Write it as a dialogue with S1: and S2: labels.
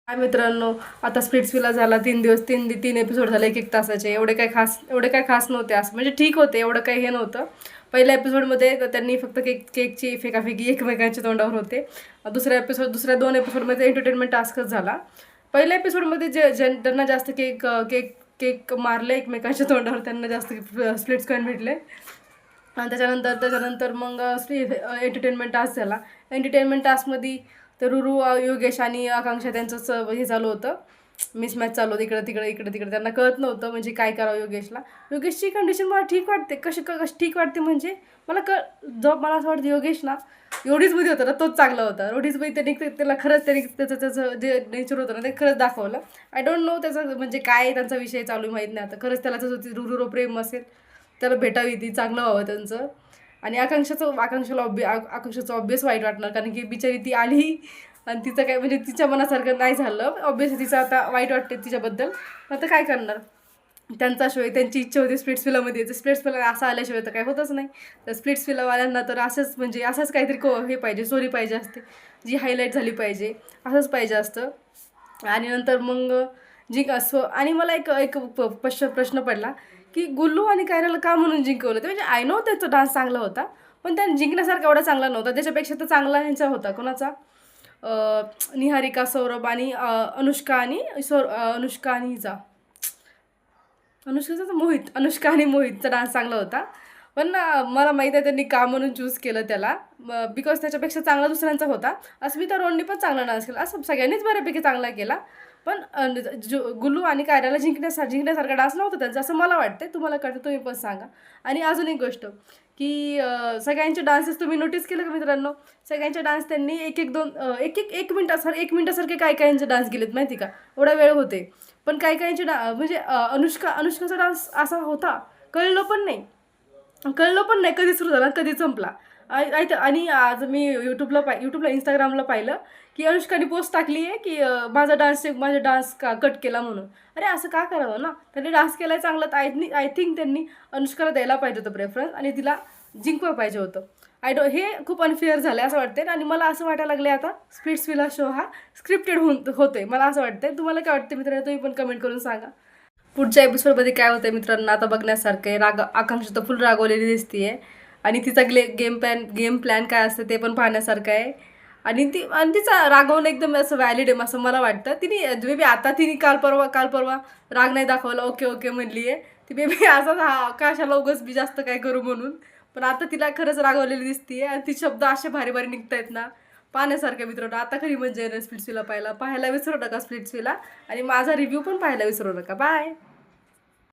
S1: हाय मित्रांनो, आता स्प्लिट्सविला झाला 3 दिवस, तीन एपिसोड झाले 1-1 तासाचे. एवढे काय खास नव्हते. असं म्हणजे ठीक होते, एवढं काही हे नव्हतं. पहिल्या एपिसोडमध्ये त्यांनी फक्त केकची फेकाफेकी एकमेकांच्या तोंडावर होते. दुसऱ्या 2 एपिसोडमध्ये एंटरटेनमेंट टास्कच झाला. पहिल्या एपिसोडमध्ये ज्यांना जास्त केक केक केक मारले एकमेकांच्या तोंडावर त्यांना जास्त स्प्लिट्स कॉईन भेटले. आणि त्याच्यानंतर मग एंटरटेनमेंट टास्क झाला. एंटरटेनमेंट टास्कमध्ये तर रुरू योगेश आणि आकांक्षा त्यांचंच हे चालू होतं, मिसमॅच चालू होतं. इकडं तिकडे त्यांना कळत नव्हतं म्हणजे काय करावं योगेशला. योगेशची कंडिशन मला ठीक वाटते. कशी ठीक वाटते म्हणजे मला असं वाटतं योगेश ना रोडीजमध्ये होता ना तोच चांगला होता. रोडीजमध्ये त्याला खरंच त्याचं जे नेचर होतं ना ते खरंच दाखवलं. आय डोंट नो त्याचं म्हणजे काय त्यांचा विषय चालू आहे माहीत नाही. आता खरंच त्याला तसं रुरू प्रेम असेल त्याला भेटावी ती, चांगलं व्हावं त्यांचं. आणि आकांक्षाचं ऑब्वियस वाईट वाटणार, कारण की बिचारी ती आली आणि तिचं काय म्हणजे तिच्या मनासारखं नाही झालं. ऑब्वियसली तिचं आता वाईट वाटते तिच्याबद्दल. आता काय करणार, त्यांची इच्छा होती स्प्लिट्सविलामध्ये यायचं. स्प्लिट्सविला असं आल्याशिवाय तर काय होतच नाही. तर स्प्लिट्सविलावाल्यांना तर असंच काहीतरी हे पाहिजे, स्टोरी पाहिजे असते जी हायलाईट झाली पाहिजे, असंच पाहिजे असतं. आणि नंतर मग आणि मला एक एक प्रश्न पडला की गुल्लू आणि कायराला का म्हणून जिंकवलं. ते म्हणजे आय नो त्याचा डान्स चांगला होता, पण त्या जिंकण्यासारखा एवढा चांगला नव्हता. त्याच्यापेक्षा तर चांगला ह्यांचा होता कोणाचा, निहारिका, सौरभ आणि अनुष्का आणि मोहितचा डान्स चांगला होता. पण मला माहीत आहे त्यांनी का म्हणून चूज केलं त्याला, बिकॉज त्याच्यापेक्षा चांगला दुसऱ्यांचा होता. अस्मिता रोडनी पण चांगला डान्स केला, असं सगळ्यांनीच बऱ्यापैकी चांगला केला. पण गुल्लू आणि कायराला जिंकण्यासारखा डान्स नव्हता त्यांचा, असं मला वाटतं. तुम्हाला कळतं तुम्ही पण सांगा. आणि अजून एक गोष्ट की सगळ्यांचे डान्सेस तुम्ही नोटीस केलं का मित्रांनो, सगळ्यांचे डान्स त्यांनी एक मिनटासारखे काहींचे डान्स गेलेत माहिती का, एवढा वेळ होते. पण काहींचे म्हणजे अनुष्काचा डान्स असा होता कळलं पण नाही कधी सुरू झाला कधी संपला. आणि आज मी यूट्यूबला इंस्टाग्रामला पाहिलं की अनुष्काने पोस्ट टाकली आहे की माझा डान्स कट केला म्हणून. अरे असं का करावं ना, त्यांनी डान्स केला आहे चांगला, तर आय थिंक त्यांनी अनुष्काला द्यायला पाहिजे होतं प्रेफरन्स आणि तिला जिंकवायला पाहिजे होतं. हे खूप अनफेअर झालं असं वाटते. आणि मला असं वाटायला लागले आता स्प्लिट्सविला शो हा स्क्रिप्टेड होतोय, मला असं वाटतंय. तुम्हाला काय वाटतं मित्रांनो, तुम्ही पण कमेंट करून सांगा. पुढच्या एपिसोडमध्ये काय होतं मित्रांनो आता बघण्यासारखं आहे. आकांक्षा तर फुल रागवलेली दिसतीये आणि तिचा गेम प्लॅन काय असतं ते पण पाहण्यासारखं आहे. आणि तिचा रागवणं एकदम असं व्हॅलिड आहे असं मला वाटतं. तिने आता काल परवा राग नाही दाखवला, ओके ओके म्हणली आहे ती बेबी. असा कशाला उगाच मी जास्त काय करू म्हणून. पण आता तिला खरंच रागवलेली दिसतीये आणि ती शब्द असे भारी भारी निघतायत ना, पाहण्यासारख्या मित्रांनो. आता खरी म्हणजे स्प्लिट्सविला पाहायला विसरू नका स्प्लिट्सविला. आणि माझा रिव्ह्यू पण पाहायला विसरू नका. बाय.